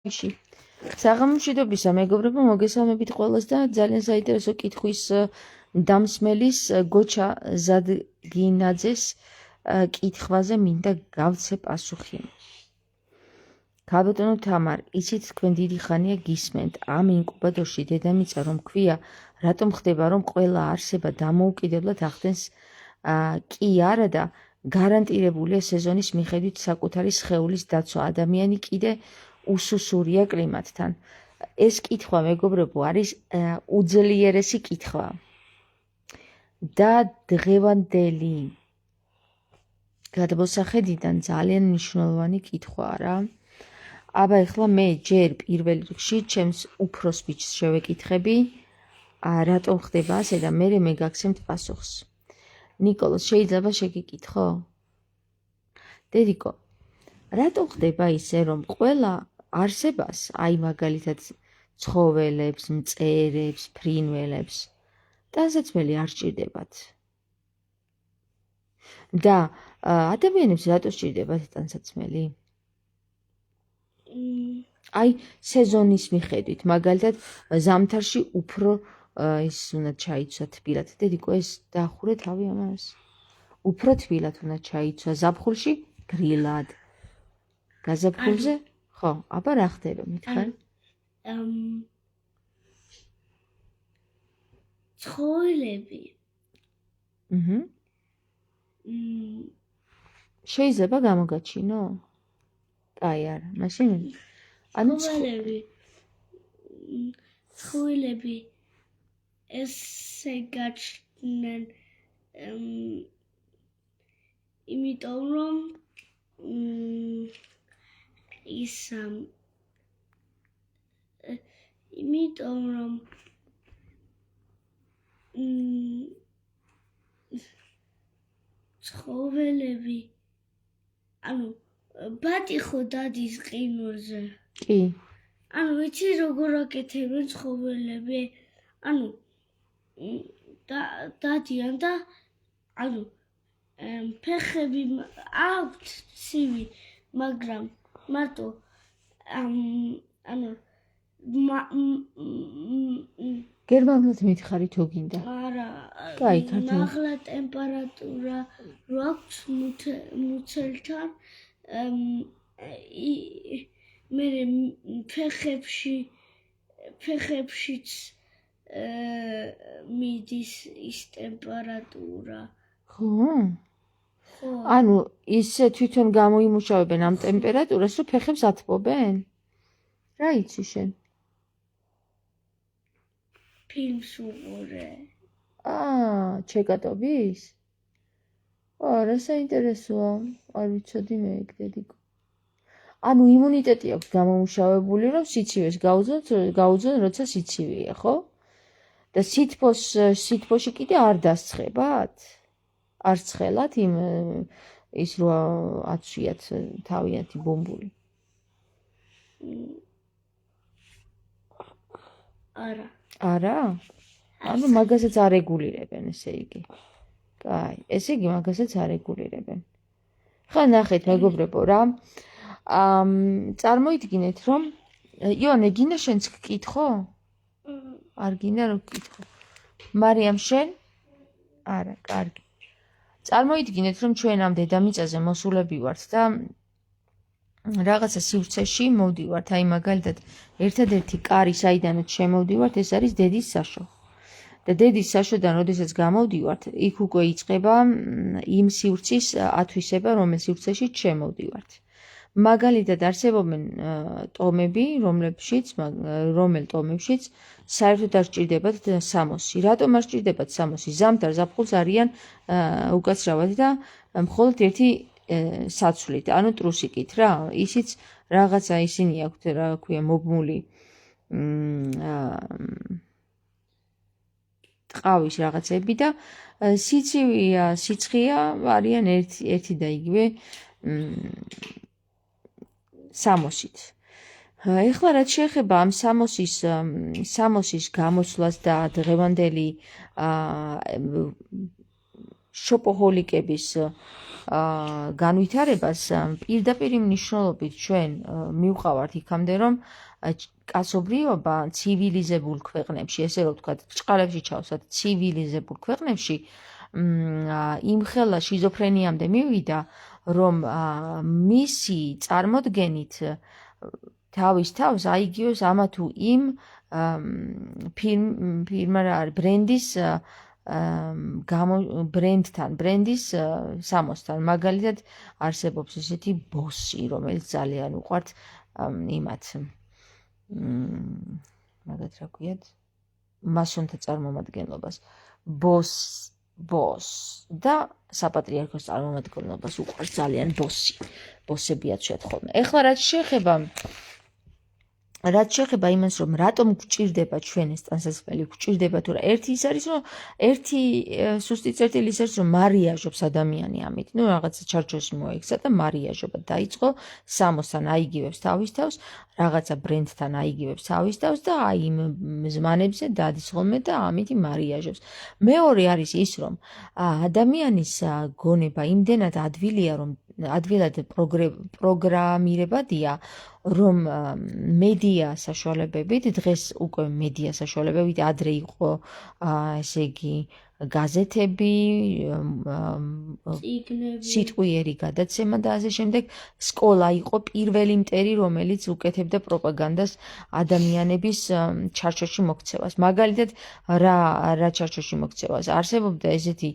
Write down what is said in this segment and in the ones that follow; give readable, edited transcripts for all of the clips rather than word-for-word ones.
საღამომშვიდობისა მეგობრებო, მოგესალმებით ყველას და ძალიან საინტერესო კითხვის დამსმელის გოჩა ზადგინაძეს კითხვაზე მინდა გავცე პასუხი. ქალბატონო თამარ, იცით თქვენ დიდი ხანია გისმენთ ამ ინკუბატორში დედამიწა რომ ქვია, რატომ ხდება რომ ყველა არსება დამოუკიდებლად ახდენს კი არა და გარანტირებულია სეზონის მიხედვით საკუთარი სხეულის დაცვა, ადამიანი კიდე უსუსურია კლიმატთან. ეს კითხვა მეგობრებო არის უძლიერესი კითხვა და დღევანდელი გადმოსახედიდან ძალიან მნიშვნელოვანი კითხვაა რა. აბა ეხლა მე ჯერ პირველ რიგში ჩემს უფროს ბიჭს შევეკითხები, რატომ ხდება ასე და მერე მე გაგცემთ პასუხს. ნიკოლოზ, შეიძლება შეგიკითხო? დედიკო, რატომ ხდება ისე რომ ყველა არსებას, აი მაგალითად ცხოველებს, მწერებს, ფრინველებს ტანსაცმელი არ სჭირდებათ? და ადამიანებს რატო სჭირდებათ ტანსაცმელი? აი სეზონის მიხედვით, მაგალითად ზამთარში უფრო ის უნდა ჩაიცვა თბილად. დედიკო, ეს დაახურე თავი ამას. უფრო თბილად უნდა ჩაიცვა, ზაფხულში გრილად. გაზაფხულზე? ხო, აბა რა ხდება, მითხარ? ცხოველები. შეიძლება გამოგაჩინო? კაი არა, მაშინ ანუ ცხოველები ესე გაჩნდნენ იმიტომ რომ ცხოველები ანუ ბატი ხო დადის ყინულზე. კი. ანუ იცი როგორ აკეთებენ ცხოველები? ანუ დადიან და ანუ ფეხები აქვთ ცივი, მაგრამ მარტო ანუ გერმანულად მითხარი თუ გინდა? არა, კაი, ქართულად. მაღლა ტემპერატურა რო აქვს მუცელთან მე ფეხებშიც მიდის ის ტემპერატურა. ხო? ანუ ისე თვითონ გამოიმუშავებენ ამ ტემპერატურას, რომ ფეხებს ათბობენ? რა იცი შენ? ფილმს უყურე. ჩეკატობის? რა საინტერესოა, არ ვიცოდი მე ეგ დედიკო. ანუ იმუნიტეტი აქვს გამომუშავებული, რომ სიცივეს გაუძლოთ, როცა სიცივეა, ხო? და სითბოში კიდე არ დასცხებათ? არ ცხელათ ის რო აცვიათ თავიანთი ბომბული? არა. არა? ანუ მაგასაც არ რეგულირებენ, ესე იგი. კაი, ესე იგი მაგასაც არ რეგულირებენ. ხა ნახეთ მეგობრებო რა. წარმოიდგინეთ რომ იონე გინდა შენც გკითხო? არ გინდა რომ გკითხო. მარიამ შენ? არა, კარგი. წარმოიდგინეთ რომ ჩვენ ამ დედამიწაზე მოსულები ვართ და რაღაცა სივრცეში მოვდივართ, აი მაგალითად ერთადერთი კარი საიდანაც შემოვდივართ, ეს არის დედის საშო. და დედის საშოდან როდესაც გამოვდივართ, იქ უკვე იწყება იმ სივრცის ათვისება, რომელ სივრცეშიც შემოვდივართ. მაგალითად არსებობენ ტომები, რომელ ტომებშიც საერთოდ არ სჭირდებათ სამოსი. რატომ არ სჭირდებათ სამოსი? ზამთარ ზაფხულს არიან უკაცრავად და მხოლოდ ერთი საცვლით, ანუ ტრუსიკით რა. ისიც რაღაცა ისინი აქვთ, რა ქვია, მობმული ტყავის რაღაცები და სიცივია, სიცხეა არიან ერთი და იგივე სამოსით. ეხლა რაც შეეხება ამ სამოსის გამოსვლას და დღევანდელი შოპოჰოლიკების განვითარებას პირდაპირ მნიშვნელობით ჩვენ მივყავართ იქამდე, რომ კაცობრიობა ცივილიზებულ ქვეყნებში, ესე რომ ვთქვათ, ჭყალებში ჩავსვათ, ცივილიზებულ ქვეყნებში იმხელა შიზოფრენიამდე მივიდა, რომ მისი წარმოდგენით თავის თავს აიგივებს ამა თუ იმ ფირმა რა არის ბრენდის ბრენდის სამოსთან. მაგალითად არსებობს ესეთი ბოსი, რომელიც ძალიან უყვართ იმათ მაგათ რა ქვიათ მასონთა წარმომადგენლობას. ბოს და საპატრიარქოს წარმომადგენლობას უყვარს ძალიან ბოსები აცვიათ ხოლმე. ეხლა რაც შეეხება იმას, რომ რატომ გვჭირდება ჩვენ ეს ტანსაცმელი, გვჭირდება თუ რა. ერთი ის არის, რომ ერთი სუსტი წერტილი ის არის, რომ მარიაჟობს ადამიანი ამით. ნუ რაღაცა ჩარჩოში მოექცა და მარიაჟობა დაიწყო, სამოსთან აიგივებს თავის თავს, რაღაცა ბრენდთან აიგივებს თავის თავს და აი იმ ზმანებზე დადის ხოლმე და ამით მარიაჟობს. მეორე არის ის, რომ ადამიანის გონება იმდენად ადვილად პროგრამირებადია, რომ მედია საშუალებებით, დღეს უკვე მედია საშუალებებით, ადრე იყო ესე იგი გაზეთები, სიტყვიერი გადაცემა და ასე შემდეგ. სკოლა იყო პირველი მტერი, რომელიც უკეთებდა პროპაგანდას ადამიანების ჩარჩოში მოქცევას. მაგალითად, რა ჩარჩოში მოქცევას? არსებობდა ესეთი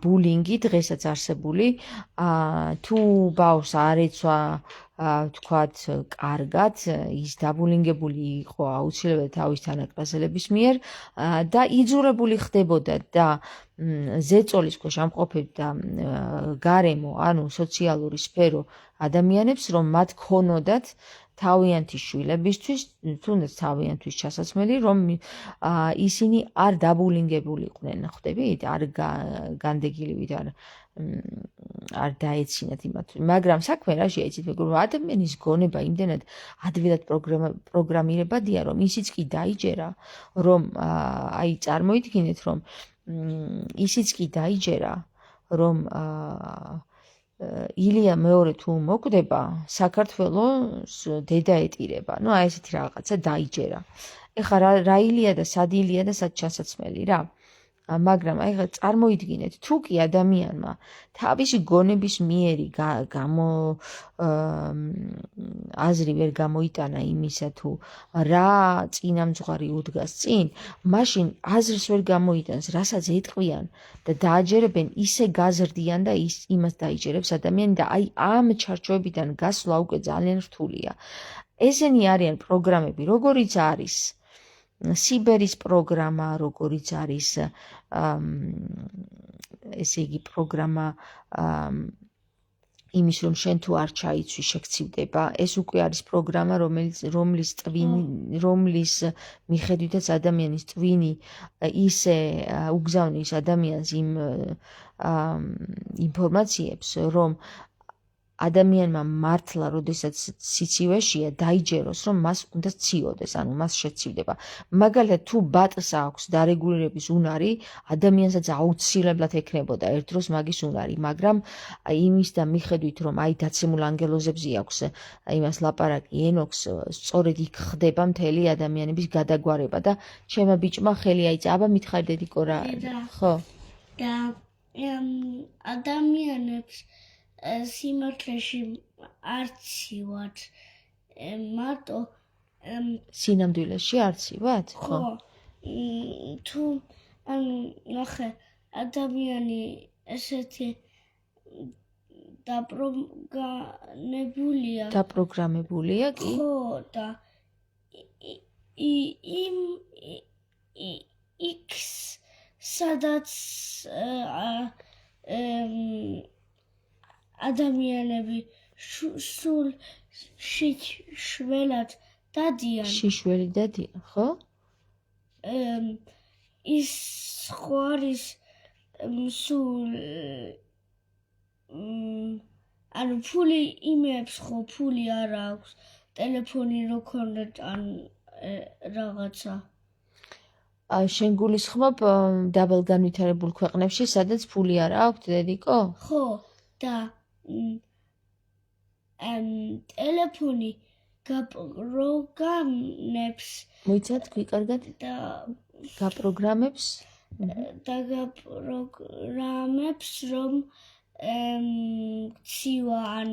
ბულინგი, დღესაც არსებული, თუ ბავშვს არ ეცვა ვთქვათ, კარგად, ის დაბულინგებული იყო აუცილებლად თავის თანაკლასელების მიერ და იძულებული ხდებოდა და ზეწოლის ქვეშ ამყოფებდა გარემო, ანუ სოციალური სფერო ადამიანებს, რომ მათ ქონოდათ თავიანთი შვილებისთვის, თუნდაც თავიანთვის ჩასაცმელი, რომ ისინი არ დაბულინგებულიყვნენ, ხვდებით, არ განდეგილივით, არ დაეცინათ იმათ. მაგრამ საქმე რაშია იცით, რომ ადამიანის გონება იმდენად ადვილად პროგრამირებადია, რომ ისიც კი დაიჯერა, რომ აი წარმოიდგინეთ, რომ ისიც კი დაიჯერა, რომ ილია მეორე თუ მოკვდება, საქართველოს დედა ეტირება. ნუ აი ესეთი რაღაცა დაიჯერა. ეხლა რა ილია და სად ილია და სად ჩასაცმელი რა. მაგრამ აი წარმოიდგინეთ, თუ კი ადამიანმა თავისი გონების მიერი აზრი ვერ გამოიტანა იმისა, თუ რა წინამძღვარი უდგას წინ, მაშინ აზრს ვერ გამოიტანს, რასაც ეტყვიან და დააჯერებენ, ისე გაზრდიან და იმას დაიჯერებს ადამიანი და აი ამ ჩარჩოებიდან გასვლა უკვე ძალიან რთულია. ესენი არიან პროგრამები, როგორიც არის სიბერის პროგრამა, როგორიც არის ესე იგი პროგრამა იმის, რომ შენ თუ არ ჩაიცვი, შეგცივდება. ეს უკვე არის პროგრამა, რომლის მიხედვითაც ადამიანის ტვინი ისე უგზავნის ადამიანს იმ ინფორმაციებს, რომ ადამიანმა მართლა, როდესაც სიცივეშია, დაიჯეროს, რომ მას უნდა სციოდეს, ანუ მას შეცივდება. მაგალითად, თუ ბატს აქვს დარეგულირების უნარი, ადამიანსაც აუცილებლად ექნებოდა ერთ დროს მაგის უნარი, მაგრამ იმის და მიხედვით, რომ აი დაცემულ ანგელოზებზე აქვს იმას ლაპარაკი ენოქს, სწორედ იქ ხდება მთელი ადამიანების გადაგვარება და ჩემმა ბიჭმა ხელი აიწა. აბა მითხარი დედიკო რა. ხო. და ადამიანებს სიმართლეში არცივად მარტო სინამდვილეში არცივად? ხო. თუ ანუ ნახე ადამიანი ესეთი დაპროგრამებულია კი? ხო და იმ X სადაც ადამიანები სულ შიშველად დადიან. შიშველი დადიან, ხო? ის ხო არის სულ ანუ ფული იმებს ხო ფული არ აქვს, ტელეფონი რო ქონდეთ ან რაღაცა. შენ გულისხმობ დაბალგანვითარებულ ქვეყნებში, სადაც ფული არ აქვთ, დედიკო? ხო. და ტელეფონი გაპროგრამებს მოიცა თქვი კარგად და გაპროგრამებს რომ ცივა ან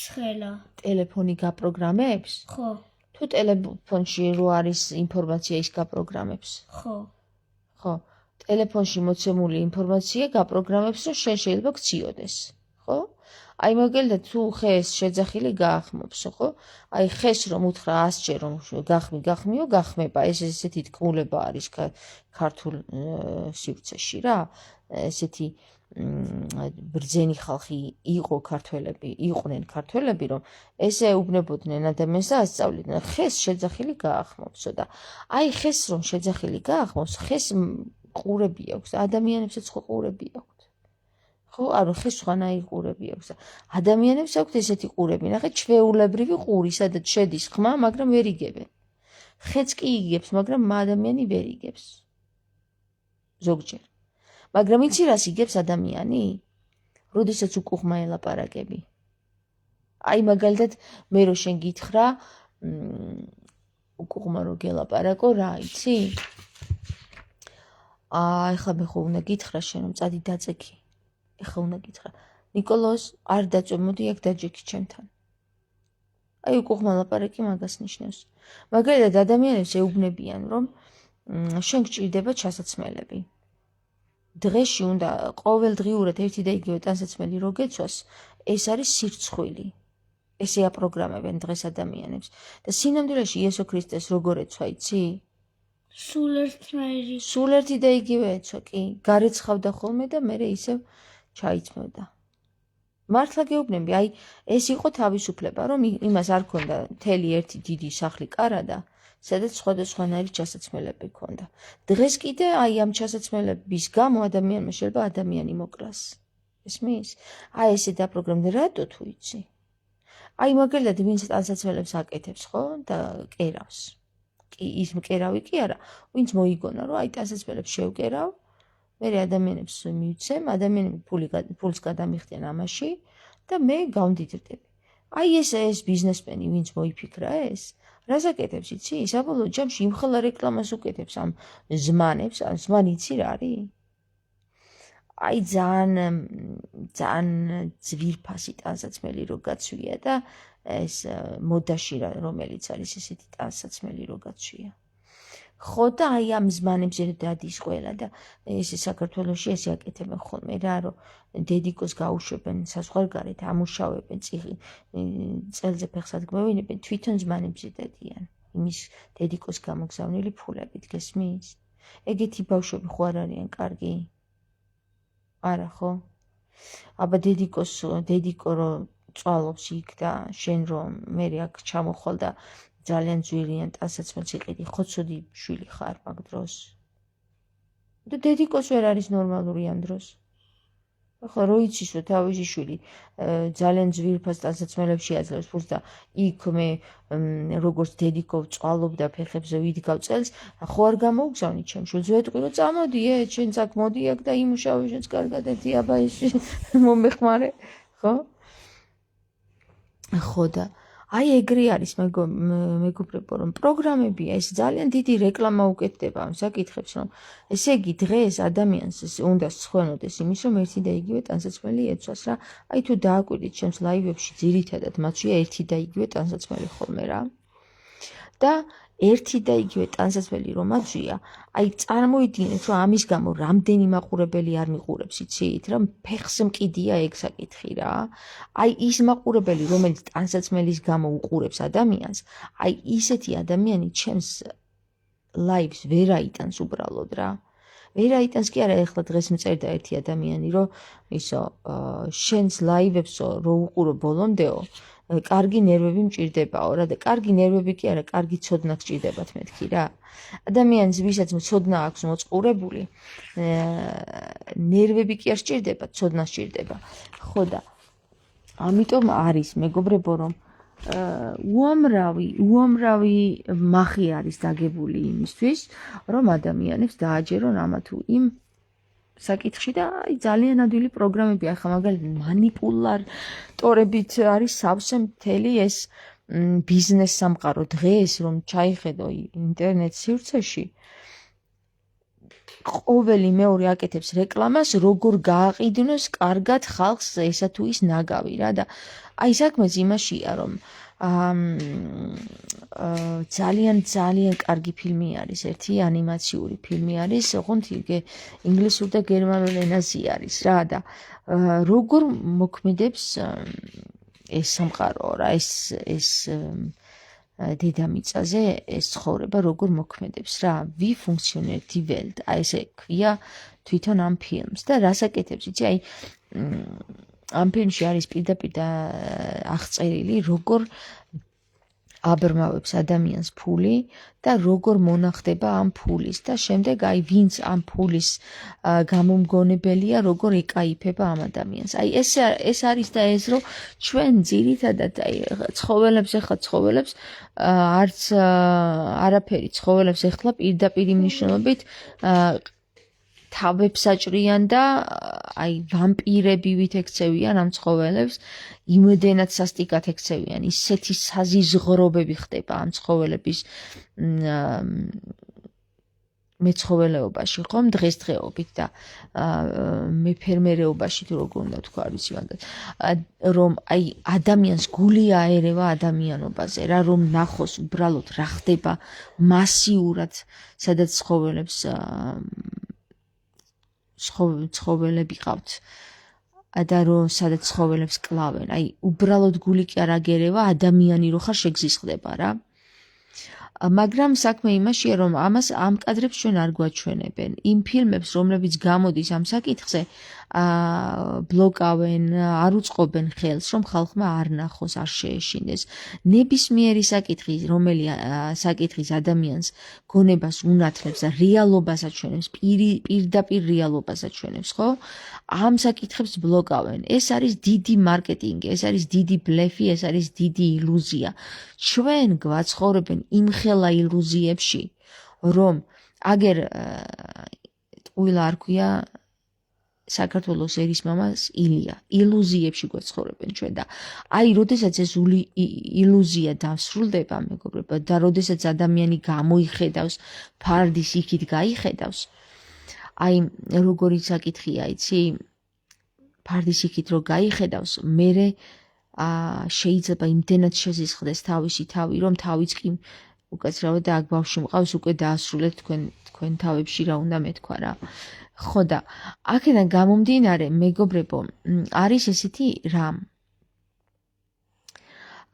ცხელა ტელეფონი გაპროგრამებს ხო თუ ტელეფონში რო არის ინფორმაცია ის გაპროგრამებს ხო ხო ტელეფონში მოცემული ინფორმაცია გაპროგრამებს რომ შენ შეიძლება გციოდეს ხო აი მაგალითად თუ ხეს შეძახილი გაახმობს ხო აი ხეს რომ უთხრა 100 ჯერ რომ გახმიო გახმება ეს ესეთი თქმულება არის ქართულ სივრცეში რა ესეთი ბრძენი ხალხი იყვნენ ქართველები რომ ესე ეუბნებოდნენ ადამიანს და ასწავლიდნენ ხეს შეძახილი გაახმობსო და აი ხეს რომ შეძახილი გაახმობს ხეს ყურები აქვს ადამიანებსაც ხო ყურები აქვს ხო ანუ ხეს სხვანაირი ყურები აქვს ადამიანებს აქვთ ესეთი ყურები ნახე ჩვეულებრივი ყური სადაც შედის ხმა მაგრამ ვერ იგებენ ხეც კი იგებს მაგრამ ადამიანი ვერ იგებს ზოგჯერ მაგრამ იცი რას იგებს ადამიანი როდესაც უკუღმა ელაპარაკები აი მაგალითად მე რო შენ გითხრა უკუღმა რო გელაპარაკო რა იცი ეხლა მე ხო უნდა გითხრა შენ რომ წადი დაწექი ეხლა უნდა გითხრა ნიკოლოზ არ დაწვე მოდი აქ დაჯექი ჩემთან აი უკუღმა ლაპარაკი მაგას ნიშნავს მაგალითად ადამიანებს ეუბნებიან რომ შენ გჭირდება ჩასაცმელები დღეში უნდა ყოველდღიურად ერთი და იგივე ტანსაცმელი რო გეცვას ეს არის სირცხვილი ესე აპროგრამებენ დღეს ადამიანებს და სინამდვილეში იესო ქრისტეს როგორ ეცვა იცი სულ ერთი და იგივე ეცვა კი გარეცხავდა ხოლმე და მე ისევ ჩაიცმევდა მართლა გეუბნები აი ეს იყო თავისუფლება რომ იმას არ ქონდა მთელი ერთი დიდი სახლი კარადა სადაც სხვადასხვანაირი ჩასაცმელები ქონდა დღეს კიდე აი ამ ჩასაცმელების გამო ადამიანმა შეიძლება ადამიანი მოკლას ესმის აი ესე დაპროგრამდა რატო თუ იცი აი მაგალითად ვინც ტანსაცმელებს აკეთებს ხო და კერავს კი ის მკერავი კი არა ვინც მოიგონა რომ აი ტანსაცმელებს შევკერავ მე ადამიანებს მივცემ ადამიანები ფულს გადამიხდიან ამაში და მე გავმდიდრდები აი ეს ბიზნესმენი ვინც მოიფიქრა ეს რას აკეთებს იცი საბოლოო ჯამში იმხელა რეკლამას უკეთებს ამ ზმანებს ამ ზმანი იცი რა არის აი ძალიან ძვირფასი ტანსაცმელი რო გაცვია და ეს მოდაში რომელიც არის ესეთი ტანსაცმელი რო გაცვია ხო და აი ამ ზმანებს დადის ყველა და ესე საქართველოში ესე აკეთებენ ხოლმე რა რომ დედიკოს გაუშვებენ საზღვარგარეთ ამუშავებენ წელზე ფეხს ადგმევინებენ თვითონ ზმანებზე დადიან იმის დედიკოს გამოგზავნილი ფულებით გესმის ეგეთი ბავშვები ხო არ არიან კარგი არა ხო აბა დედიკო რომ წვალობს იქ და შენ რომ მე აქ ჩამოხვალ და ძალიან ძვირიან ტანსაცმელს იყიდი ხო ცუდი შვილი ხარ მაგ დროს და დედიკოს ვერ არის ნორმალური ამ დროს ახლა რო იცის რომ თავისი შვილი ძალიან ძვირფას ტანსაცმელებს შეაძლევს ფულს და იქ მე როგორც დედიკო წვალობდა ფეხებზე ვიდგავ წელს ხო არ გამოუგზავნი ჩემ შვილს ვეტყვი რომ წამოდი შენც აქ მოდი აქ და იმუშავე შენც კარგად ერთი აბა ის მომეხმარე ხო ხო და აი ეგრე არის მეგობრებო რომ პროგრამებია ეს ძალიან დიდი რეკლამა უკეთდება ამ საკითხებს რომ ესე იგი დღეს ადამიანს უნდა სწხვენოდეს იმის რომ ერთი და იგივე ტანსაცმელი ეცვას რა აი თუ დააკვირდით ჩემს ლაივებში ძირითადად მათშია ერთი და იგივე ტანსაცმელი ხოლმე რა და ერთი და იგივე ტანსაცმელი რომ აწვია, აი წარმოიდგინეთ, რომ ამის გამო რამდენი მაყურებელი არ მიყურებს, იცით, რომ ფეხს მკიდია ეგ საკითხი რა. აი ის მაყურებელი, რომელიც ტანსაცმელის გამო უყურებს ადამიანს, აი ისეთი ადამიანი ჩემს ლაივს ვერ აიტანს უბრალოდ რა. ვერ აიტანს კი არა, ეხლა დღეს მწერდა ერთი ადამიანი, რომ ისო შენს ლაივებსო რო უყურო ბოლომდეო, კარგი ნერვები მჭირდებაო რა და კარგი ნერვები კი არა, კარგი ცოდნა გჭირდებათ მეთქი რა. ადამიანს ვისაც ცოდნა აქვს მოწყურებული, ნერვები კი არ სჭირდება, ცოდნა სჭირდება. ხო და ამიტომ არის მეგობრებო, რომ უამრავი მახი არის დაგებული იმისთვის, რომ ადამიანებს დააჯერონ ამა თუ იმ საკითხში და ძალიან ადვილი პროგრამები ახლა მაგალითად მანიპულატორებით არის სავსე მთელი ეს ბიზნეს სამყარო დღეს რომ ჩაიხედო ინტერნეტ სივრცეში ყოველი მეორე აკეთებს რეკლამას როგორ გააყიდნოს კარგად ხალხს ესა თუ ის ნაგავი რა და აი საქმეც იმაშია რომ ძალიან კარგი ფილმი არის ერთი ანიმაციური ფილმი არის ოღონდ ინგლისურ და გერმანულ ენაზე არის რა და როგორ მოქმედებს ეს სამყარო რა ეს დედამიწაზე ეს ცხოვრება როგორ მოქმედებს რა wie funktioniert die Welt აი ესე ქვია თვითონ ამ ფილმს და რას აკეთებს იცი აი ამ ფილმში არის პირდაპირ აღწერილი როგორ აბრმავებს ადამიანს ფული და როგორ მონახდება ამ ფულის და შემდეგ აი ვინც ამ ფულის გამომგონებელია როგორ ეკაიფება ამ ადამიანს აი ეს არის და ეს რომ ჩვენ ძირითადად აი ცხოველებს არც არაფერი ცხოველებს ეხლა პირდაპირ მნიშვნელობით თავებს აჭრიან და აი ვამპირები ვით ექცევიან ამ ცხოველებს იმდენად სასტიკად ექცევიან ისეთი საზიზღრობები ხდება ამ ცხოველების მეცხოველეობაში ხომ დღესდღეობით და მეფერმერეობაში თუ როგორ უნდა თქვა არ ვიცი მაგას რომ აი ადამიანს გული აერევა ადამიანობაზე რა რომ ნახოს უბრალოდ რა ხდება მასიურად სადაც ცხოველები ყავთ და რომ სადაც ცხოველებს კლავენ აი უბრალოდ გული კი არ აგერევა ადამიანი რო ხარ შეგზისხდება რა მაგრამ საქმე იმაშია რომ ამას ამ კადრებს ჩვენ არ გვაჩვენებენ იმ ფილმებს რომლებიც გამოდის ამ საკითხზე ბლოკავენ არ უწყობენ ხელს რომ ხალხმა არ ნახოს არ შეეშინდეს ნებისმიერი საკითხი რომელი საკითხის ადამიანს გონებას უნათლებს და რეალობას აჩვენებს პირდაპირ რეალობას აჩვენებს ხო ამ საკითხებს ბლოკავენ ეს არის დიდი მარკეტინგი ეს არის დიდი ბლეფი ეს არის დიდი ილუზია ჩვენ გვაცხოვრებენ იმ ხელა ილუზიებში რომ აგერ ტყუილა არ ქვია საქართველოს ერის მამას ილია ილუზიებში გვაცხოვრებენ ჩვენ და აი როდესაც ეს ილუზია დასრულდება მეგობრებო და როდესაც ადამიანი გამოიხედავს ფარდის იქით გაიხედავს აი როგორი საკითხია იცი ფარდის იქით რო გაიხედავს მერე შეიძლება იმდენად შეზისხდეს თავისი თავი რომ თავიც კი უკაცრავად და აქ ბავშვი მყავს უკვე დაასრულეთ თქვენ თავებში რა უნდა მეთქვა რა ხო და აქედან გამომდინარე მეგობრებო არის ესეთი რამ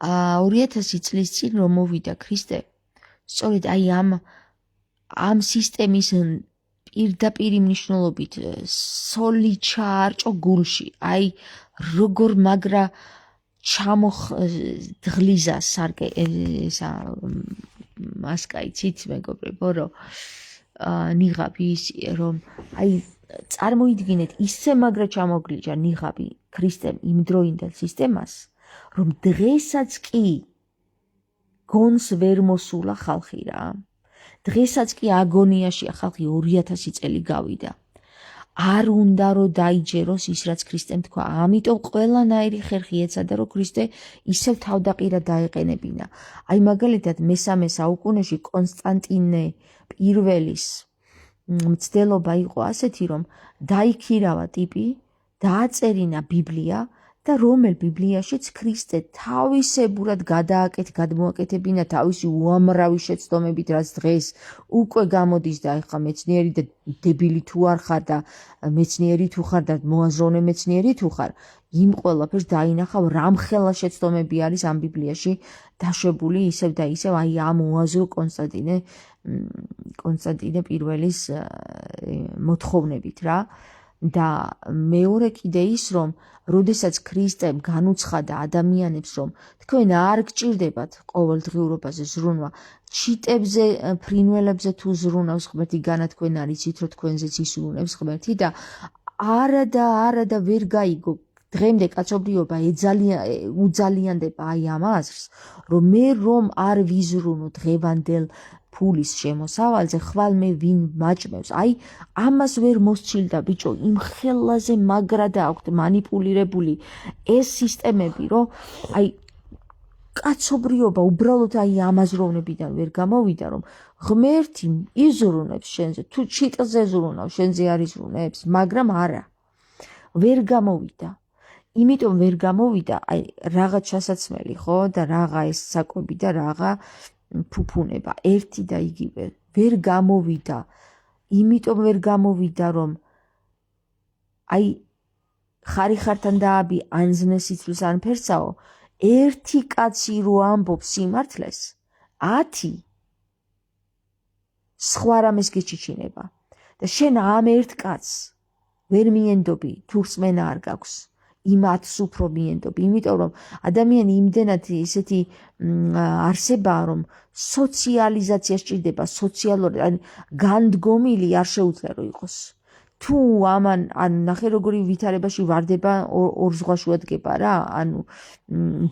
2000 წლის წინ რომ მოვიდა ქრისტე სწორედ აი ამ სისტემის პირდაპირ მნიშვნელობით სოლი ჩაარჭო გულში აი როგორ მაგრა ჩამოღლიზა სარკე ესა მასკა იცით მეგობრებო რომ ნიღაბი ისე რომ აი წარმოიდგინეთ ისე მაგრა ჩამოგლიჯა ნიღაბი ქრისტემ იმ დროინდელ სისტემას რომ დღესაც კი გონს ვერ მოსულა ხალხი რა დღესაც კი აგონიაშია ხალხი 2000 წელი გავიდა არ უნდა რომ დაიჯეროს ის რაც ქრისტემ თქვა ამიტომ ყველანაირი ხერხი ეცადა რომ ქრისტე ისევ თავდაყირა დაეყენებინა აი მაგალითად მესამე საუკუნეში კონსტანტინე პირველის მცდელობა იყო ასეთი რომ დაიქირავა ტიპი დააწერინა ბიბლია და რომელ ბიბლიაშიც ქრისტე თავისებურად გადმოაკეთებინა თავისი უამრავი შეცდომებით რაც დღეს უკვე გამოდის და ეხლა მეცნიერი და დებილი თუ არ ხარ და მეცნიერი თუ ხარ და მოაზროვნე მეცნიერი თუ ხარ იმ ყველაფერს დაინახავ რამხელა შეცდომები არის ამ ბიბლიაში დაშვებული ისევ და ისევ აი ამ უაზრო კონსტანტინე პირველის მოთხოვნებით რა და მეორე კიდე ის რომ როდესაც ქრისტემ განუცხადა ადამიანებს რომ თქვენ არ გჭირდებათ ყოველდღიურობაზე ზრუნვა ჩიტებზე ფრინველებზე თუ ზრუნავს ღმერთი განა თქვენ არ იცით რომ თქვენზეც ისურუნებს ღმერთი და არა და ვერ გაიგო დღემდე კაცობრიობა უძალიანდება აი ამ აზრს, რომ მე რომ არ ვიზრუნო დღევანდელ ფულის შემოსავალზე, ხვალ მე ვინ მაჭმევს. აი ამას ვერ მოსჩილდა ბიჭო, იმ ხელაზე მაგრადა აქვთ მანიპულირებული ეს სისტემები, რომ აი კაცობრიობა უბრალოდ აი ამ აზროვნებიდან ვერ გამოვიდა, რომ ღმერთი იზრუნებს შენზე, თუ ჩიტზე ზრუნავს, შენზე არ იზრუნებს, მაგრამ არა. ვერ გამოვიდა. იმიტომ ვერ გამოვიდა, აი რაღა ჩასაცმელი, ხო, და რაღა ეს საკვები და რაღა ფუფუნება, ერთი და იგივე. ვერ გამოვიდა. იმიტომ ვერ გამოვიდა, რომ აი ხარიხართან დააბი ანზნე სიცრუს ან ფერსაო, ერთი კაცი რო ამბობს სიმართლეს, 10 სხვა რამეს გეჩიჩინება. და შენ ამ ერთ კაცს ვერ მიენდობი, თუ რწმენა არ გაქვს. იმ 10-ს უფრო მიენდობი, იმიტომ რომ ადამიანი იმდენად ისეთი არსებაა, რომ სოციალიზაცია სჭირდება, სოციალური, ან განდგომილი არ შეუძლია რომ იყოს. თუ ამან ან ნახე როგორი ვითარებაში ვარდება, ორ ზღვაში ვადგება რა, ანუ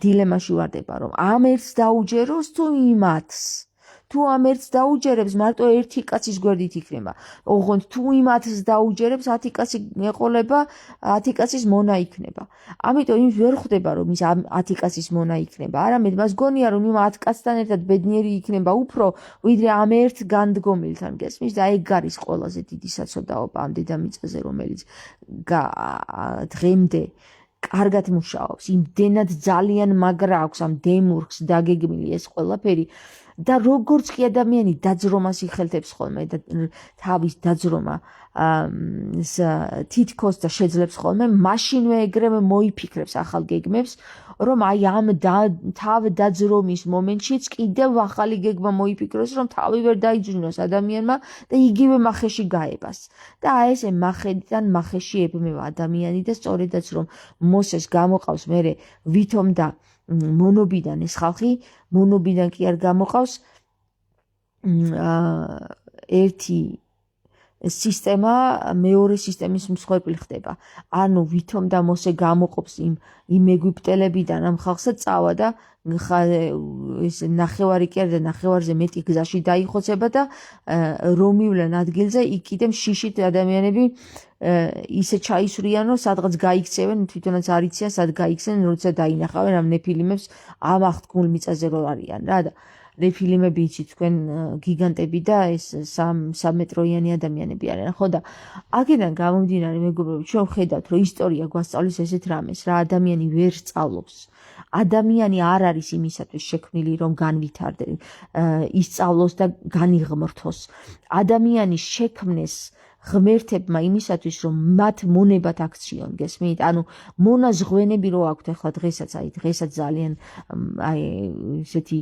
დილემაში ვარდება, რომ ამ ერთს დაუჯეროს თუ იმ 10-ს. თუ ამ ერთს დაუჯერებს, მარტო ერთი კაცის გვერდით იქნება. ოღონდ თუ იმ 10-ს დაუჯერებს, 10 კაცი ეყოლება, 10 კაცის მონა იქნება. ამიტომ იმ ვერ ხვდება, რომ ის 10 კაცის მონა იქნება. არამედ მას გონია, რომ იმ 10 კაცთან ერთად ბედნიერი იქნება უფრო, ვიდრე ამ ერთ განდგომილთან გესმის და ეგ არის ყველაზე დიდი საცოდაობა ამ დედამიწაზე, რომელიც დღემდე კარგად მუშაობს. იმდენად ძალიან მაგრა აქვს ამ დემურგს დაგეგმილი ეს ყველაფერი. და როგორც კი ადამიანი დაძრომას იხელთებს ხოლმე და თავის დაძრომა თითქოს და შეძლებს ხოლმე, მაშინვე ეგრევე მოიფიქრებს ახალ გეგმებს, რომ აი ამ თავ დაძრომის მომენტშიც კიდევ ახალი გეგმა მოიფიქროს, რომ თავი ვერ დაიძვნოს ადამიანმა და იგივე მახეში გაებას. და აი ესე მახედან მახეში ებმევა ადამიანი და სწორედაც რომ მოსეს გამოყავს მერე ვითომ და მონობიდან ეს ხალხი, მონობიდან კი არ გამოყავს ერთი სისტემა მეორე სისტემის მსხვერპლი ხდება. ანუ ვითომ და მოსე გამოყოფს იმ ეგვიპტელებიდან ამ ხალხსაც წავა და ეს ნახევარი კი არ და ნახევარზე მეტი გზაში დაიხოცება და რომივლენ ადგილზე იქ კიდემ შიშით ადამიანები ისე ჩაისვრიან, რომ სადღაც გაიქცევენ, თვითონაც არ იციან, სად გაიქცენ, როცა დაინახავენ ამ ნეფილიმებს ამ აღთქმულ მიწაზე რო არიან რა და ნეფილიმები იცით თქვენ გიგანტები და ეს 3 მეტროიანი ადამიანები არიან, ხო და აქედან გამომდინარე მეგობრებო, ჩვენ ვხედავთ, რომ ისტორია გვასწავლის ესეთ რამეს, რა ადამიანი ვერ სწავლობს. ადამიანი არ არის იმისათვის შექმნილი, რომ განვითარდეს, ისწავლოს და განიღმრთოს. ადამიანი შექმნეს ღმერთებმა იმისათვის, რომ მათ მონებად აქციონ, გესმით? ანუ მონაზღვენები რო აქვთ ახლა დღესაც, აი დღესაც ძალიან აი ესეთი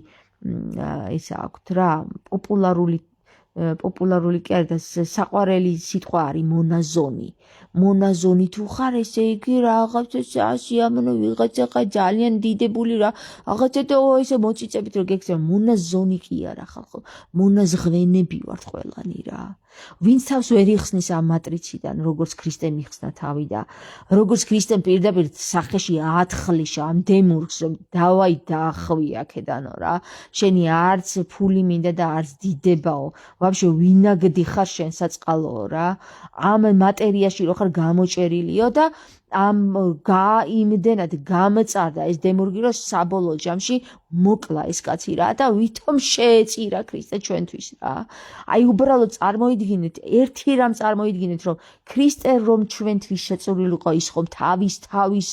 ის აქვთ რა, პოპულარული კი არა და საყვარელი სიტყვა არის მონაზონი. მონაზონი თუ ხარ, ესე იგი რაღაცა ასიამოვნო ვიღაცა ხარ ძალიან დიდებული რა, რაღაცა და ესე მოწიწებით რომ გექცევა, მონაზონი კი არა ხალხო, მონაზღვენები ვართ ყველანი რა. ვინც თავს ვერ იხსნის ამ მატრიციდან, როგორც ქრისტემ იხსნა თავი და როგორც ქრისტემ პირდაპირ სახეში ათხლიში ამ დემურგს, რომ დავაი დაახვი აქედანო რა. შენი არც ფული მინდა და არც დიდებაო. ვაფშე ვინაგდი ხარ შენ საწყალოო რა. ამ მატერიაში რო ხარ გამოჭერილიო და ამ იმდენად გამწარდა ეს დემურგი, რომ საბოლოო ჯამში მოკლა ეს კაცი რა და ვითომ შეეწირა ქრისტე ჩვენთვის რა. აი უბრალოდ წარმოიდგინეთ, ერთი რამ წარმოიდგინეთ, რომ ქრისტე რომ ჩვენთვის შეწურულიყო ის ხომ თავის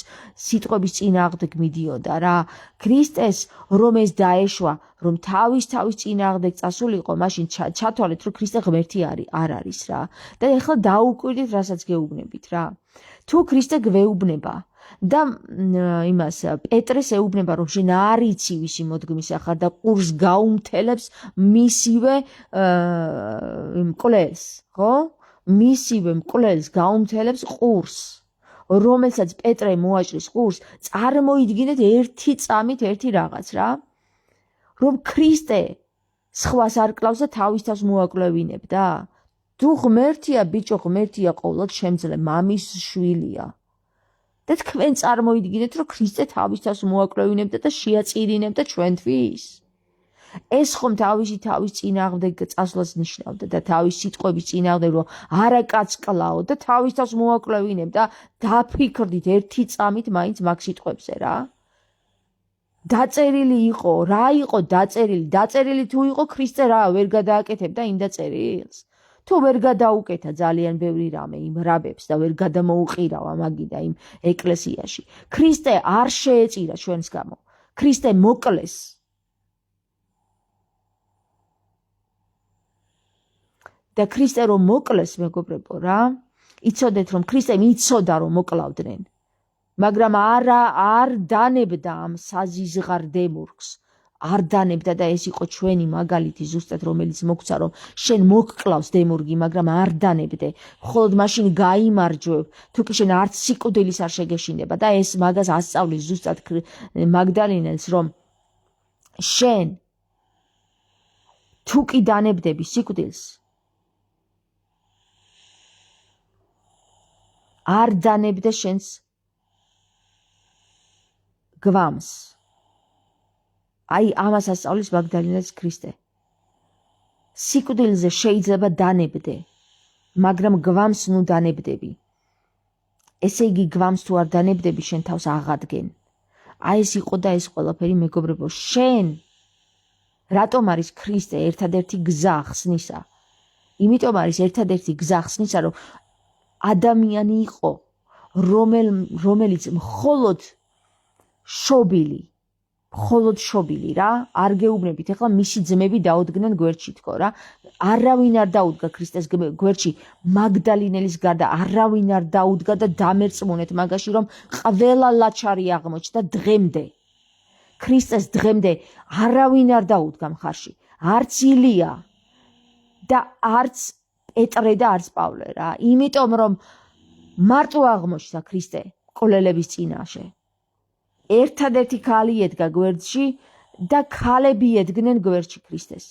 სიტყვების წინააღმდეგ მიდიოდა რა. ქრისტეს რომ ეს დაეშვა, რომ თავის წინააღმდეგ წასულიყო, მაშინ ჩათვალეთ, რომ ქრისტე ღმერთი არ არის რა. და ეხლა დაუკვირდით, რასაც გეუბნებით რა. თუ ქრისტე გვეუბნება და იმას პეტრეს ეუბნება, რომ შენ არ იცი ვისი მოდგმისა ხარ და ყურს გაუმთელებს მისივე მკვლელს, ხო? მისივე მკვლელს გაუმთელებს ყურს, რომელსაც პეტრე მოაჭრის ყურს, წარმოიდგინეთ ერთი წამით ერთი რაღაც რა, რომ ქრისტე სხვას არ კლავს და თავის თავს მოაკვლევინებდა. თუ ღმერთია, ბიჭო, ღმერთია ყოვლად შემძლე, მამის შვილია. და თქვენ წარმოიდგინეთ, რომ ქრისტე თავის თავს მოაკლევინებდა და შეაწირინებდა ჩვენთვის. ეს ხომ თავის წინააღმდეგ წასვლას ნიშნავდა და თავის სიტყვების წინააღმდეგ, რომ არა კაცკლაო და თავის თავს მოაკლევინებდა, დაფიქრდით ერთი წამით მაინც მაგ სიტყვებზე რა. დაწერილი იყო, რა იყო დაწერილი? დაწერილი თუ იყო ქრისტე რა ვერ გადააკეთებდა იმ დაწერილს? თუ ვერ გადაუკეთა ძალიან ბევრი რამე იმ რაბებს და ვერ გადამოუყირავა მაგიდა იმ ეკლესიაში. ქრისტე არ შეეწირა ჩვენს გამო. ქრისტე მოკლეს. და ქრისტე რომ მოკლეს, მეგობრებო რა, იცოდეთ რომ ქრისტემ იცოდა რომ მოკლავდნენ. მაგრამ არ დანებდა ამ საზიზღარ დემურგს. არ დანებდა და ეს იყო ჩვენი მაგალითი ზუსტად რომელიც მოგცა რომ შენ მოგკლავს დემურგი, მაგრამ არ დანებდე. მხოლოდ მაშინ გაიმარჯვებ, თუ კი შენ არც სიკვდილის არ შეგეშინდება და ეს მაგას ასწავლის ზუსტად მაგდალინელს რომ შენ თუ კი დანებდები სიკვდილს არ დანებდე შენს გვამს. აი ამას ასწავლის მაგდალინელის ქრისტე. სიკვდილზე შეიძლება დანებდე, მაგრამ გვამს ნუ დანებდები. ესე იგი გვამს თუ არ დანებდები, შენ თავს აღადგენ. აი ეს იყო და ეს ყველაფერი, მეგობრებო, შენ რატომ არის ქრისტე ერთადერთი გზა ხსნისა? იმიტომ არის ერთადერთი გზა ხსნისა, რომ ადამიანი იყო, რომელიც მხოლოდ შობილი რა, არ გეუბნებით, ეხლა მისი ძმები დაუდგნენ გვერდში თქო რა. არავინ არ დაუდგა ქრისტეს გვერდში მაგდალინელის გარდა, არავინ არ დაუდგა და დამერწმუნეთ მაგაში, რომ ყველა ლაჩარი აღმოჩნდა დღემდე. ქრისტეს დღემდე არავინ არ დაუდგა მხარში. არც ილია და არც პეტრე და არც პავლე რა. იმიტომ რომ მარტო აღმოჩნდა ქრისტე მკვლელების წინაშე. ერთადერთი ქალი ედგა გვერდში და ქალები ედგნენ გვერდში ქრისტეს.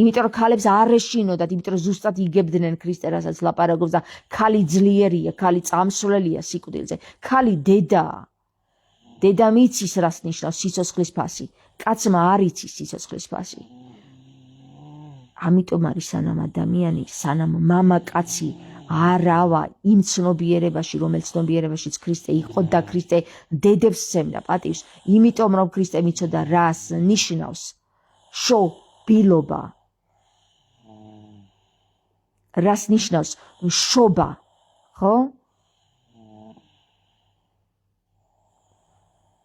იმიტომ რომ ქალებს არ ეშინოდათ, იმიტომ რომ ზუსტად იგებდნენ ქრისტე, რასაც ლაპარაკობს და ქალი ძლიერია, ქალი წამსვლელია სიკვდილზე. ქალი დედაა. დედამ იცის რას ნიშნავს სიცოცხლის ფასი. კაცმა არ იცის სიცოცხლის ფასი. ამიტომ არის სანამ მამაკაცი არავა იმ ცნობიერებაში, რომელ ცნობიერებაშიც ქრისტე იყო და ქრისტე დედებს სცემდა პატივს, იმიტომ რომ ქრისტემ იცოდა რას ნიშნავს შობილობა. რას ნიშნავს შობა, ხო?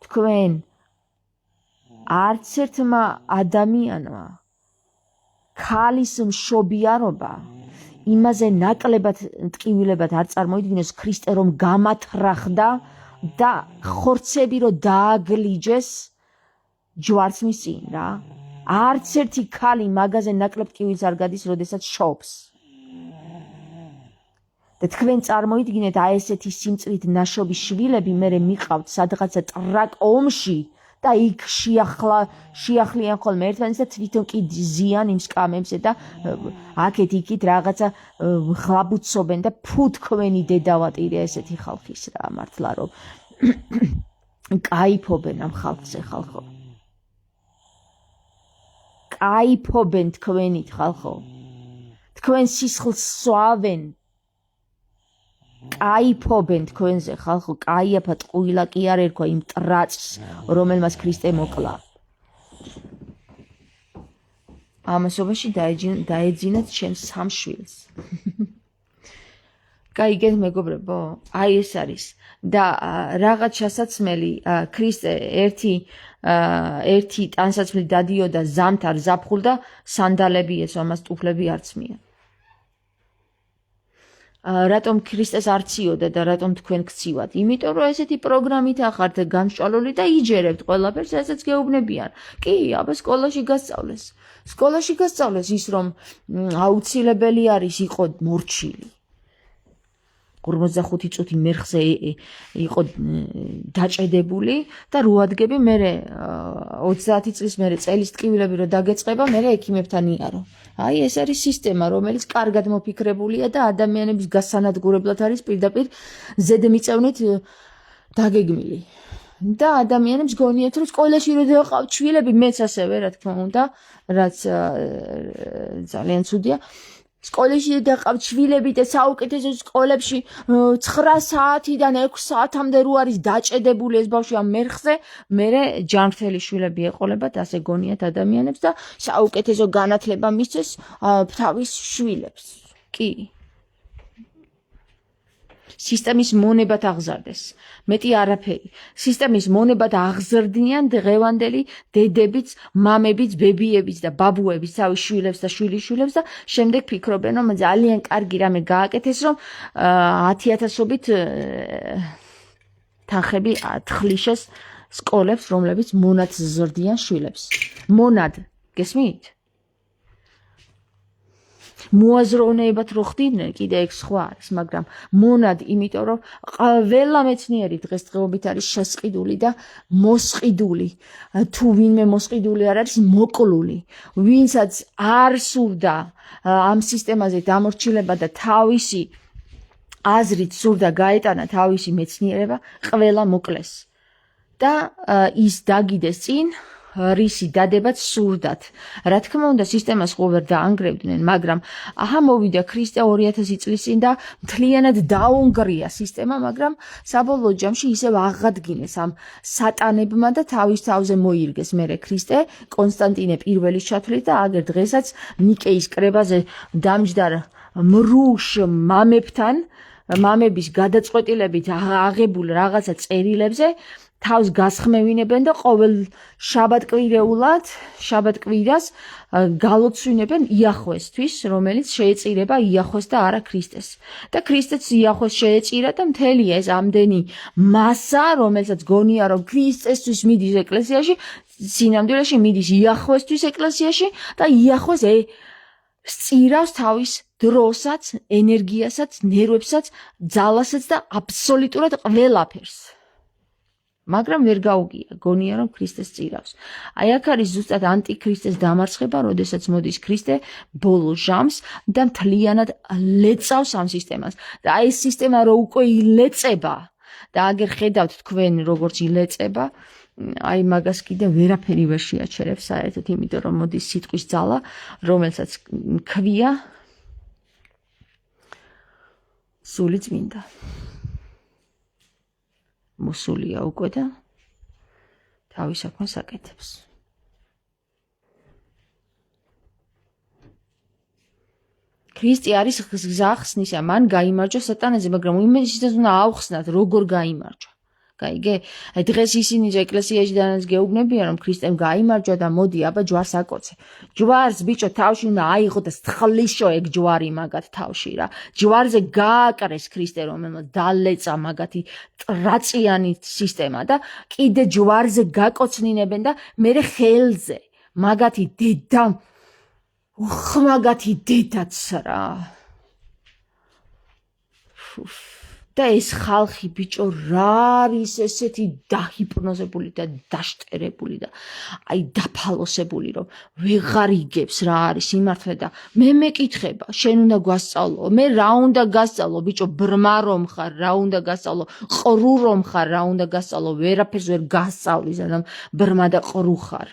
თქვენ არც ერთმა ადამიანმა ქალის მშობიარობა იმაზე ნაკლებად ტკივილებად არ წარმოიდგინოს ქრისტე რომ გამათრახდა და ხორცები რომ დააგლიჯეს ჯვარცმის წინ რა. არც ერთი ქალი მაგაზე ნაკლებ ტკივილს არ გადის, როდესაც შობს. და თქვენ წარმოიდგინეთ აი ესეთი სიმწრით ნაშობი შვილები მერე მიყავთ სადღაცა ტრაკ ომში და იქ შეახლიან ხოლმე ერთმანეთს და თვითონ კი ზიან იმ სკამებზე და აქეთ იქით რაღაცა ხლაბუცობენ და ფუ თქვენი დედავატირია ესეთი ხალხის რა, მართლა რომ კაიფობენ ამ ხალხზე ხალხო. კაიფობენ თქვენით ხალხო. თქვენ სისხლს სვავენ. კაიფობენ თქვენზე ხალხო, კაიაფა ტყუილა კი არ ერქვა იმ ტრაწს, რომელმაც ქრისტე მოკლა. ამასობაში დაეძინათ ჩემს სამ შვილს. გაიგეთ მეგობრებო, აი ეს არის და რაღაც ჩასაცმელი ქრისტე ერთი ტანსაცმლით დადიოდა ზამთარ ზაფხულ და სანდალები ესო ამას ტუფლები არცმია. რატომ ქრისტეს არ ციოდა და რატომ თქვენ გცივათ? იმიტომ რომ ესეთი პროგრამით ახართ გამსჭვალული და იჯერებთ ყველაფერს, რასაც გეუბნებიან. კი, აბა სკოლაში გასწავლეს. სკოლაში გასწავლეს ის რომ აუცილებელი არის იყო მორჩილი. 45 წუთი მერხზე იყო დაჭედებული და 8 ადგები მერე 30 წლის მერე წელის ტკივილები რომ დაგეწყება, მერე ექიმებთან იარო. აი ეს არის სისტემა, რომელიც კარგად მოფიქრებულია და ადამიანების გასანადგურებლად არის პირდაპირ ზედმიწევნით დაგეგმილი. და ადამიანებს გონიათ რომ სკოლაში როდება ყავთ შვილები, მეც ასევე რა თქმა უნდა, რაც ძალიან ცუდია. სკოლაში და ყავთ შვილები და საუკეთესო სკოლებში 9 საათიდან 6 საათამდე რო არის დაჭედებული ეს ბავშვი ამ მერხზე, მერე ჯანმრთელი შვილები ეყოლებათ, ასე გონიათ ადამიანებს და საუკეთესო განათლება მისცეს თავის შვილებს. კი. სისტემის მონებად აღზარდეს. მეტი არაფერი. სისტემის მონებად აღზრდიან დღევანდელი დედებიც, მამებიც, ბებიებიც და ბაბუებიც თავის შვილებს და შვილიშვილებს და შემდეგ ფიქრობენ, რომ ძალიან კარგი რამე გააკეთეს, რომ 10,000-ობით თანხები თხლიშეს სკოლებს, რომლებიც მონად ზრდიან შვილებს. მონად, გესმით? მოაზროვნეებად რო ხდიდნენ, კიდე ეგ სხვა არის, მაგრამ მონად, იმიტომ რომ ყველა მეცნიერი დღესდღეობით არის შესყიდული და მოსყიდული. თუ ვინმე მოსყიდული არ არის, მოკლული. ვინცაც არ სურდა ამ სისტემაზე დამორჩილება და თავისი აზრით სურდა გაეტანა თავისი მეცნიერება, ყველა მოკლეს. და ის დაგიდეს წინ რისი დადებაც სურდათ. რა თქმა უნდა, სისტემას ხო ვერ დაანგრევდნენ, მაგრამ აჰა მოვიდა ქრისტე 2000 წლის წინ და მთლიანად დაუნგრია სისტემა, მაგრამ საბოლოო ჯამში ისევ აღადგინეს ამ სატანებმა და თავის თავზე მოირგეს მერე ქრისტე კონსტანტინე პირველის ჩათვლით და აგერ დღესაც ნიკეის კრებაზე დამჯდარ მრუშ მამებთან, მამების გადაწყვეტილებით აღებულ რაღაცა წერილებზე თავს გასხმევინებენ და ყოველ შაბათკვირეულად, შაბათკვირას გალოცვინებენ იახვესთვის, რომელიც შეეწირება იახვეს და არა ქრისტეს. და ქრისტეც იახვეს შეეწირა და მთელი ეს ამდენი მასა, რომელსაც გონია რომ ქრისტესთვის მიდის ეკლესიაში, სინამდვილეში მიდის იახვესთვის ეკლესიაში და იახვეს სწირავს თავის დროსაც, ენერგიასაც, ნერვებსაც, ძალასაც და აბსოლუტურად ყველაფერს. მაგრამ ვერ გაუგია, გონია რომ ქრისტეს წირავს. აი აქ არის ზუსტად ანტიქრისტეს დამარცხება, როდესაც მოდის ქრისტე ბოლო ჟამს და მთლიანად ლეწავს ამ სისტემას. და აი ეს სისტემა რო უკვე ილეწება და აგერ ხედავთ თქვენ როგორც ილეწება, აი მაგას კიდე ვერაფერი ვერ შეაჩერებს საერთოდ, იმიტომ რომ მოდის სიტყვის ძალა, რომელსაც ქვია სული წმინდა. მოსულია უკვე და თავის საქმეს აკეთებს. ქრისტე არის გზა ხსნისა, მან გაიმარჯვა სატანაზე, მაგრამ იმედის უნდა ავხსნათ, როგორ გაიმარჯვა. გაიგე? დღეს ისინი ეკლესიაში დანაც გეუბნებიან, რომ ქრისტემ გაიმარჯვა და მოდი, აბა ჯვარს აკოცე. ჯვარს ბიჭო თავში უნდა აიღო და სთხლიშო ეგ ჯვარი მაგათ თავში რა. ჯვარზე გააკრეს ქრისტე, რომელმაც დალეწა მაგათი ტრაწიანი სისტემა და კიდე ჯვარზე გაკოცნინებენ და მერე ხელზე მაგათი დედა მაგათი დედაც რა. და ეს ხალხი ბიჭო რა არის ესეთი დაჰიპნოზებული და დაშტერებული და აი დაფალოსებული რომ ვეღარ იგებს რა არის სიმართლე და მე მეკითხება შენ უნდა გვასწავლო მე რა უნდა გასწავლო ბიჭო ბრმა რომ ხარ რა უნდა გასწავლო ყრუ რომ ხარ რა უნდა გასწავლო ვერაფერს ვერ გასწავლი სანამ ბრმა და ყრუ ხარ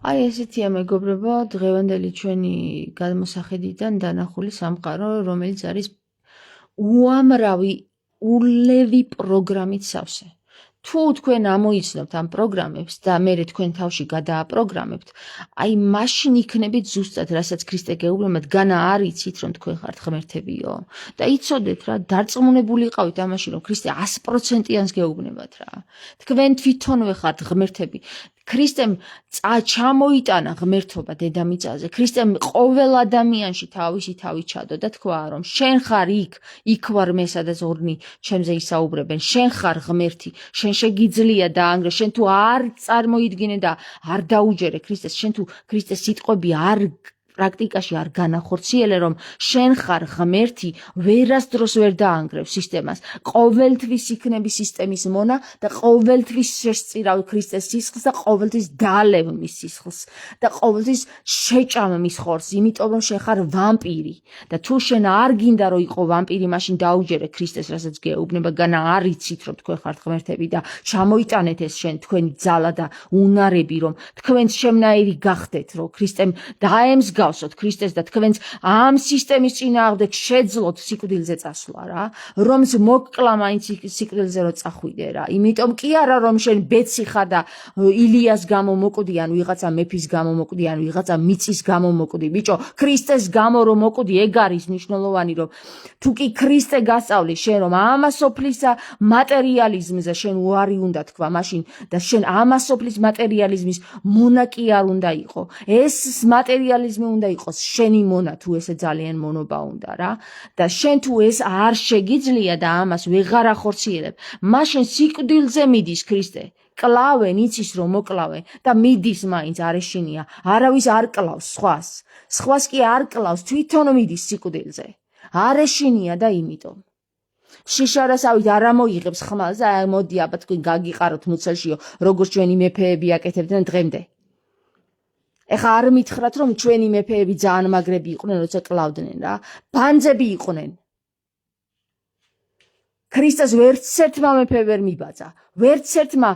აი ესეთია მეგობრებო დღევანდელი ჩვენი გადმოსახედიდან დანახული სამყარო რომელიც არის უამრავი ულევი პროგრამით სავსე თუ თქვენ ამოიცნობთ ამ პროგრამებს და მერე თქვენ თავში გადააპროგრამებთ აი მაშინ იქნებით ზუსტად რასაც ქრისტე გეუბნებათ განა არ იცით რომ თქვენ ხართ ღმერთებიო და იცოდეთ რა დარწმუნებული იყავით ამაში რომ ქრისტე 100%-იანს გეუბნებათ რა თქვენ თვითონვე ხართ ღმერთები ქრისტემ ჩამოიტანა ღმერთობა დედამიწაზე. ქრისტემ ყოველ ადამიანში თავისი თავი ჩადო და თქვა, რომ შენ ხარ იქ ვარ მე, სადაც ორნი ჩემზე ისაუბრებენ. შენ ხარ ღმერთი, შენ შეგიძლია დაანგრე, შენ თუ არ წარმოიდგინე და არ დაუჯერე ქრისტეს, შენ თუ ქრისტეს სიტყვები არ პრაქტიკაში არ განახორციელე, რომ შენ ხარ ღმერთი, ვერასდროს ვერ დაანგრევ სისტემას. ყოველთვის იქნები სისტემის მონა და ყოველთვის შესწირავ ქრისტეს სისხლს და ყოველთვის დალევ მის სისხლს და ყოველთვის შეჭამ მის ხორცს, იმიტომ რომ შენ ხარ ვამპირი და თუ შენ არ გინდა რომ იყო ვამპირი, მაშინ დაუჯერე ქრისტეს, რასაც გეუბნება, განა არ იცით რომ თქვენ ხართ ღმერთები და ჩამოიტანეთ ეს თქვენი ძალა და უნარები, რომ თქვენც შემნაირი გახდეთ, რომ ქრისტემ დაემსგავსოთ ქრისტეს და თქვენც ამ სისტემის წინააღმდეგ შეძლოთ სიკვდილზე წასვლა რა, რომც მოკლა მაინც სიკვდილზე რო წახვიდე რა. იმიტომ კი არა რომ შენ ბეცი ხარ და ილიას გამო მოკვდი, ან ვიღაცა მეფის გამო მოკვდი, ან ვიღაცა მიწის გამო მოკვდი. ბიჭო, ქრისტეს გამო რომ მოკვდი, ეგ არის მნიშვნელოვანი, რომ თუ კი ქრისტე გასწავლი შენ, რომ ამასოფლისა მატერიალიზმზე შენ უარი უნდა თქვა მაშინ და შენ ამასოფლის მატერიალიზმის მონა კი არ უნდა იყო. ეს მატერიალიზმი უნდა იყოს შენი მონა, თუ ესე ძალიან მონობა უნდა რა. და შენ თუ ეს არ შეგიძლია და ამას ვეღარ ახორციელებ, მაშინ სიკვდილზე მიდის ქრისტე. კლავენ, იცის რომ მოკლავე და მიდის მაინც არ ეშინია. არავის არ კლავს სხვას კი არ კლავს, თვითონ მიდის სიკვდილზე. არ ეშინია და იმიტომ შიშარასავით არ ამოიღებს ხმალს და მოდი აბა თქვენ გაგიყაროთ მუცელშიო, როგორც ჩვენი მეფეები აკეთებდნენ დღემდე. ეხა არ მითხრათ რომ ჩვენი მეფეები ძალიან მაგრები იყვნენ, როცა კლავდნენ რა. ბანძები იყვნენ. ქრისტეს ვერცერთმა მეფე ვერ მიბაძა. ვერცერთმა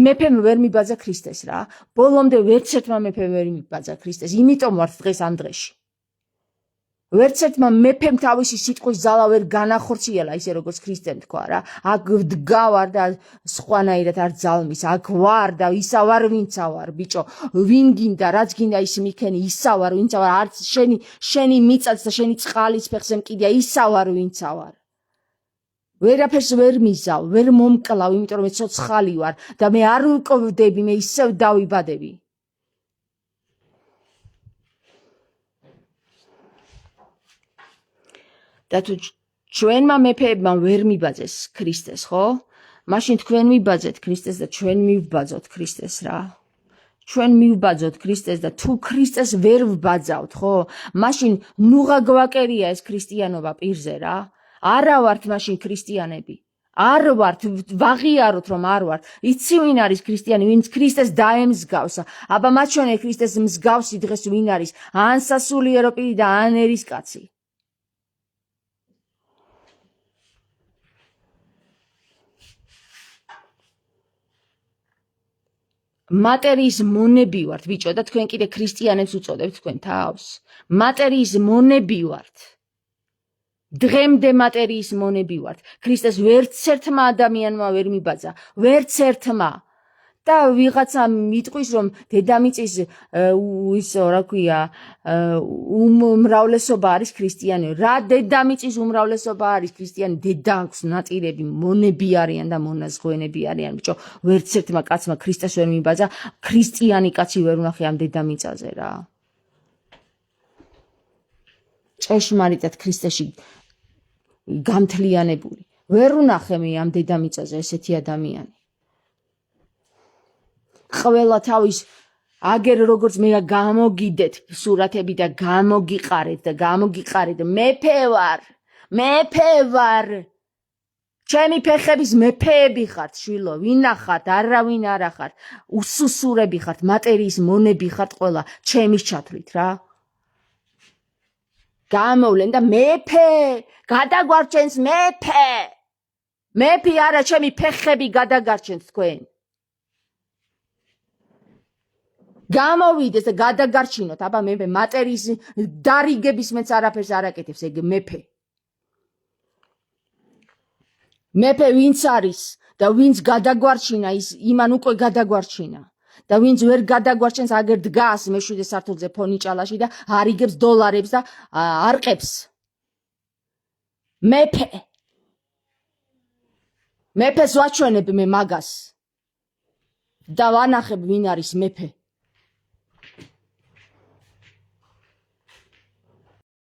მეფემ ვერ მიბაძა ქრისტეს რა. ბოლომდე ვერცერთმა მეფე ვერ მიბაძა ქრისტეს. იმიტომ ვართ დღეს ამ დღეში. ვერცერთმა მეფემ თავისი სიტყვის ძალა ვერ განახორციელა, ისე როგორც ქრისტემ თქვა რა. აქ დგავარ და სხვანაირად არ ძალმის, აქ ვარ და ისა ვარ ვინცა ვარ, ბიჭო. ვინ გინდა, რაც გინდა ის მიქენი, ისა ვარ ვინცა ვარ. არც შენი მიწაც და შენი წყალის ფეხზე მკიდია, ისა ვარ ვინცა ვარ. ვერაფერს ვერ მიზავ, ვერ მომკლავ, იმიტომ რომ მე ცოცხალი ვარ და მე არ ვკვდები, მე ისევ დავიბადები. და თუ ჩვენმა მეფეებმა ვერ მიბაძეს ქრისტეს, ხო? მაშინ თქვენ მიბაძეთ ქრისტეს და ჩვენ მივბაძოთ ქრისტეს რა. ჩვენ მივბაძოთ ქრისტეს და თუ ქრისტეს ვერ ვბაძავთ, ხო? მაშინ ნუღა გვაკერია ეს ქრისტიანობა პირზე რა. არა ვართ მაშინ ქრისტიანები. არ ვართ, ვაღიაროთ რომ არ ვართ. იცი ვინ არის ქრისტიანი, ვინც ქრისტეს დაემსგავსა. აბა მაჩვენე ქრისტეს მსგავსი დღეს ვინ არის? ან სასულიერო პირი და ან ერისკაცი. მატერიის მონები ვართ, ბიჭო, და თქვენ კიდე ქრისტიანებს უწოდებთ თქვენ თავს. მატერიის მონები ვართ. დღემდე მატერიის მონები ვართ. ქრისტეს ვერცერთმა ადამიანმა ვერ მიბაძა, ვერცერთმა. და ვიღაცა მიტყვის რომ დედამიწის ისო რა ქვია უმრავლესობა არის ქრისტიანი. რა დედამიწის უმრავლესობა არის ქრისტიანი? დედა აქვს ნატირები, მონები არიან და მონაზღვენები არიან. ბიჭო, ვერცერთმა კაცმა ქრისტეს ვერ მიბაძა, ქრისტიანი კაცი ვერ ვნახე ამ დედამიწაზე რა. ჭეშმარიტად ქრისტეში გამთლიანებული ვერ ვნახე მე ამ დედამიწაზე ესეთი ადამიანი. ყველა თავის აგერ როგორც მე გამოგიდეთ სურათები და გამოგიყარეთ მეფე ვარ. ჩემი ფეხების მეფეები ხართ, შვილო, ვინახართ, არავინ არა ხართ, უსუსურები ხართ, მატერიის მონები ხართ ყველა, ჩემის ჩათვლით რა. გამოვლენ და მეფე, გადაგვარჩენს მეფე. მეფე არა, ჩემი ფეხები გადაგარჩენთ თქვენ. გამოვიდეს და გადაგარჩინოთ, აბა მე მატერიის დარიგების მეც არაფერს არ აკეთებს ეგ მეფე. მეფე ვინც არის და ვინც გადაგვარჩინა, ის იმან უკვე გადაგვარჩინა. და ვინც ვერ გადაგვარჩენს, აგერ დგას მეშვიდე სართულზე ფონიჭალაში და არიგებს დოლარებს და არყებს. მეფეს ვაჩვენებ მე მაგას. და ვანახებ ვინ არის მეფე.